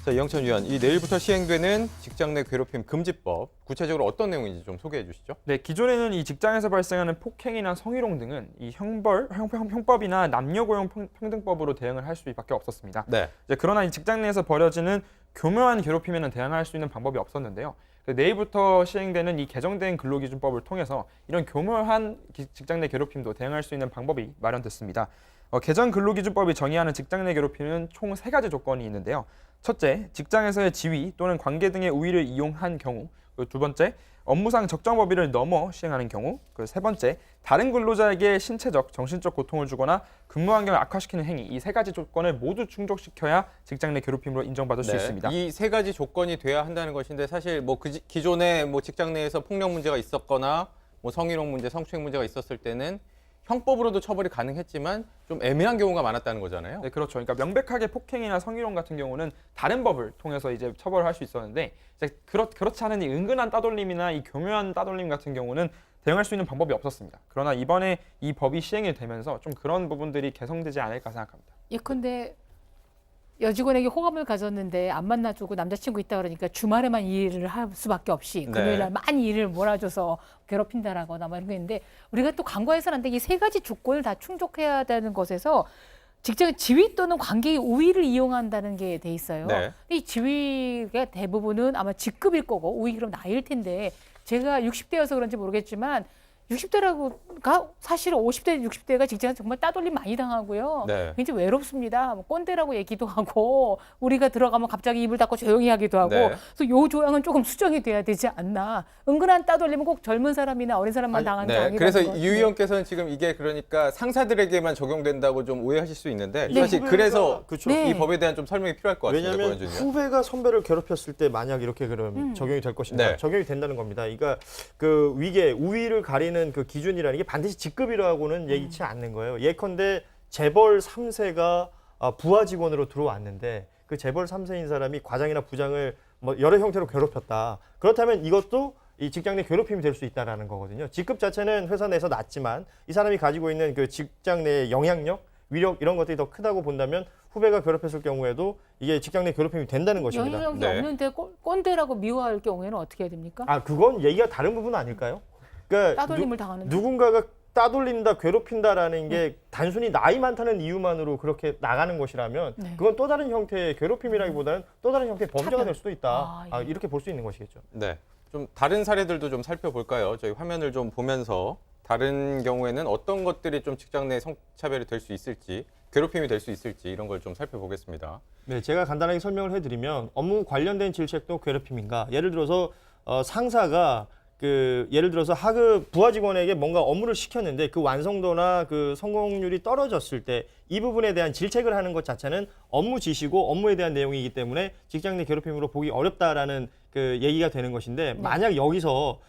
자, 이영찬 위원, 이 내일부터 시행되는 직장 내 괴롭힘 금지법, 구체적으로 어떤 내용인지 좀 소개해 주시죠. 네, 기존에는 이 직장에서 발생하는 폭행이나 성희롱 등은 이 형법이나 남녀고용 평등법으로 대응을 할 수밖에 없었습니다. 네. 그러나 이 직장 내에서 벌어지는 교묘한 괴롭힘에는 대응할 수 있는 방법이 없었는데요. 내일부터 시행되는 이 개정된 근로기준법을 통해서 이런 교묘한 직장 내 괴롭힘도 대응할 수 있는 방법이 마련됐습니다. 개정 근로기준법이 정의하는 직장 내 괴롭힘은 총 3가지 조건이 있는데요. 첫째, 직장에서의 지위 또는 관계 등의 우위를 이용한 경우. 두 번째, 업무상 적정 범위를 넘어 시행하는 경우. 세 번째, 다른 근로자에게 신체적, 정신적 고통을 주거나 근무 환경을 악화시키는 행위. 이 3가지 조건을 모두 충족시켜야 직장 내 괴롭힘으로 인정받을 수 있습니다. 이 3가지 조건이 돼야 한다는 것인데 사실 뭐 기존에 뭐 직장 내에서 폭력 문제가 있었거나 뭐 성희롱 문제, 성추행 문제가 있었을 때는 형법으로도 처벌이 가능했지만 좀 애매한 경우가 많았다는 거잖아요. 네, 그렇죠. 그러니까 명백하게 폭행이나 성희롱 같은 경우는 다른 법을 통해서 이제 처벌을 할 수 있었는데 이제 그렇지 않은 이 은근한 따돌림이나 이 교묘한 따돌림 같은 경우는 대응할 수 있는 방법이 없었습니다. 그러나 이번에 이 법이 시행이 되면서 좀 그런 부분들이 개선되지 않을까 생각합니다. 예컨대 여직원에게 호감을 가졌는데 안 만나주고 남자친구 있다 그러니까 주말에만 일을 할 수밖에 없이 금요일날 많이 일을 몰아줘서 괴롭힌다라거나 뭐 이런 게 있는데 우리가 또 간과해서는 안 돼. 이 3가지 조건을 다 충족해야 되는 것에서 직장 지위 또는 관계의 우위를 이용한다는 게 돼 있어요. 네. 이 지위가 대부분은 아마 직급일 거고 우위 그럼 나이일 텐데 제가 60대여서 그런지 모르겠지만 60대라고가 사실 50대, 60대가 직장에서 정말 따돌림 많이 당하고요. 네. 굉장히 외롭습니다. 뭐 꼰대라고 얘기도 하고 우리가 들어가면 갑자기 입을 닫고 조용히 하기도 하고 네. 그래서 요 조항은 조금 수정이 돼야 되지 않나. 은근한 따돌림은 꼭 젊은 사람이나 어린 사람만 당하는 게 아니라는 그래서 거. 유 의원께서는 지금 이게 그러니까 상사들에게만 적용된다고 좀 오해하실 수 있는데 네. 사실 그래서 그렇죠. 네. 이 법에 대한 좀 설명이 필요할 것 같습니다. 왜냐하면 고현준 의원. 후배가 선배를 괴롭혔을 때 만약 이렇게 그럼 적용이 될 것인가? 네. 적용이 된다는 겁니다. 그러니까 그 위계, 우위를 가리는 그 기준이라는 게 반드시 직급이라고는 얘기치 않는 거예요. 예컨대 재벌 3세가 부하 직원으로 들어왔는데 그 재벌 3세인 사람이 과장이나 부장을 뭐 여러 형태로 괴롭혔다. 그렇다면 이것도 이 직장 내 괴롭힘이 될 수 있다라는 거거든요. 직급 자체는 회사 내에서 낮지만 이 사람이 가지고 있는 그 직장 내의 영향력, 위력 이런 것들이 더 크다고 본다면 후배가 괴롭혔을 경우에도 이게 직장 내 괴롭힘이 된다는 것입니다. 영향력이 네. 없는데 꼰대라고 미워할 경우에는 어떻게 해야 됩니까? 그건 얘기가 다른 부분 아닐까요? 그러니까 따돌림을 당하는 누군가가 따돌린다, 괴롭힌다라는 게 단순히 나이 많다는 이유만으로 그렇게 나가는 것이라면 네. 그건 또 다른 형태의 괴롭힘이라기보다는 또 다른 형태의 범죄가 차별. 될 수도 있다. 예. 이렇게 볼 수 있는 것이겠죠. 네. 좀 다른 사례들도 좀 살펴볼까요? 저희 화면을 좀 보면서 다른 경우에는 어떤 것들이 좀 직장 내 성차별이 될 수 있을지, 괴롭힘이 될 수 있을지 이런 걸 좀 살펴보겠습니다. 네, 제가 간단하게 설명을 해드리면 업무 관련된 질책도 괴롭힘인가? 예를 들어서 상사가 예를 들어서 하급 부하 직원에게 뭔가 업무를 시켰는데 그 완성도나 그 성공률이 떨어졌을 때 이 부분에 대한 질책을 하는 것 자체는 업무 지시고 업무에 대한 내용이기 때문에 직장 내 괴롭힘으로 보기 어렵다라는 그 얘기가 되는 것인데 만약 여기서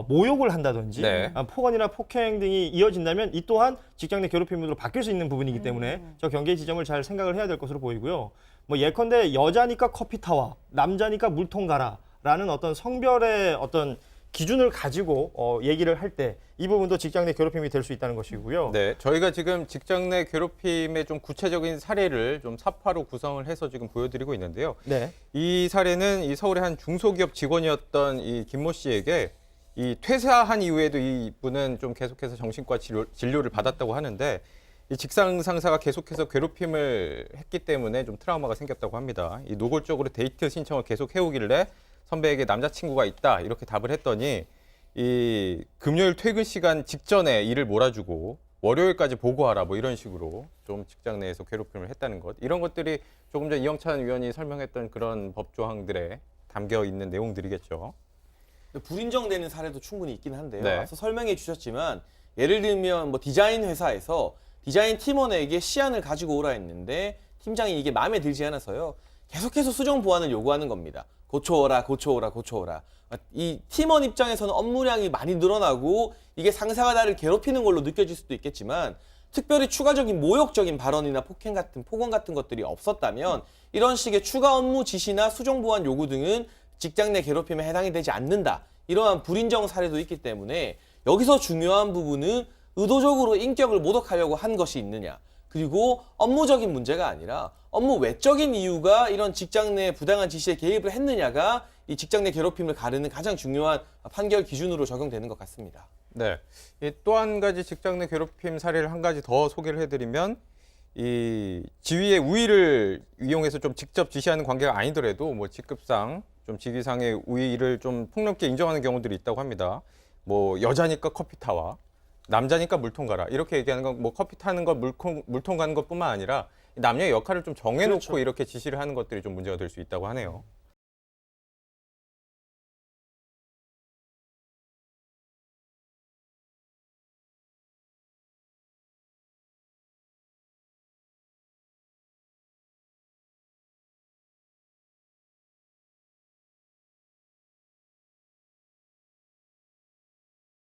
모욕을 한다든지 네. 폭언이나 폭행 등이 이어진다면 이 또한 직장 내 괴롭힘으로 바뀔 수 있는 부분이기 때문에 저 경계 지점을 잘 생각을 해야 될 것으로 보이고요. 뭐 예컨대 여자니까 커피 타와, 남자니까 물통 가라라는 어떤 성별의 어떤 기준을 가지고 얘기를 할 때 이 부분도 직장 내 괴롭힘이 될 수 있다는 것이고요. 네, 저희가 지금 직장 내 괴롭힘의 좀 구체적인 사례를 좀 사파로 구성을 해서 지금 보여드리고 있는데요. 네. 이 사례는 이 서울의 한 중소기업 직원이었던 이 김모 씨에게 이 퇴사한 이후에도 이분은 좀 계속해서 정신과 진료를 받았다고 하는데 이 직장 상사가 계속해서 괴롭힘을 했기 때문에 좀 트라우마가 생겼다고 합니다. 이 노골적으로 데이트 신청을 계속 해오길래 선배에게 남자친구가 있다 이렇게 답을 했더니 이 금요일 퇴근 시간 직전에 일을 몰아주고 월요일까지 보고하라 뭐 이런 식으로 좀 직장 내에서 괴롭힘을 했다는 것 이런 것들이 조금 전 이영찬 위원이 설명했던 그런 법 조항들에 담겨 있는 내용들이겠죠. 불인정되는 사례도 충분히 있긴 한데요. 네. 앞서 설명해 주셨지만 예를 들면 뭐 디자인 회사에서 디자인 팀원에게 시안을 가지고 오라 했는데 팀장이 이게 마음에 들지 않아서요. 계속해서 수정 보완을 요구하는 겁니다. 고쳐오라, 고쳐오라, 고쳐오라. 이 팀원 입장에서는 업무량이 많이 늘어나고 이게 상사가 나를 괴롭히는 걸로 느껴질 수도 있겠지만 특별히 추가적인 모욕적인 발언이나 폭언 같은 것들이 없었다면 이런 식의 추가 업무 지시나 수정 보완 요구 등은 직장 내 괴롭힘에 해당이 되지 않는다. 이러한 불인정 사례도 있기 때문에 여기서 중요한 부분은 의도적으로 인격을 모독하려고 한 것이 있느냐. 그리고 업무적인 문제가 아니라 업무 외적인 이유가 이런 직장 내 부당한 지시에 개입을 했느냐가 이 직장 내 괴롭힘을 가르는 가장 중요한 판결 기준으로 적용되는 것 같습니다. 네. 또 한 가지 직장 내 괴롭힘 사례를 한 가지 더 소개를 해드리면 이 지위의 우위를 이용해서 좀 직접 지시하는 관계가 아니더라도 뭐 직급상 좀 직위상의 우위를 좀 폭넓게 인정하는 경우들이 있다고 합니다. 뭐 여자니까 커피 타와, 남자니까 물통 가라 이렇게 얘기하는 건 뭐 커피 타는 것, 물통 가는 것뿐만 아니라 남녀의 역할을 좀 정해놓고 그렇죠. 이렇게 지시를 하는 것들이 좀 문제가 될 수 있다고 하네요.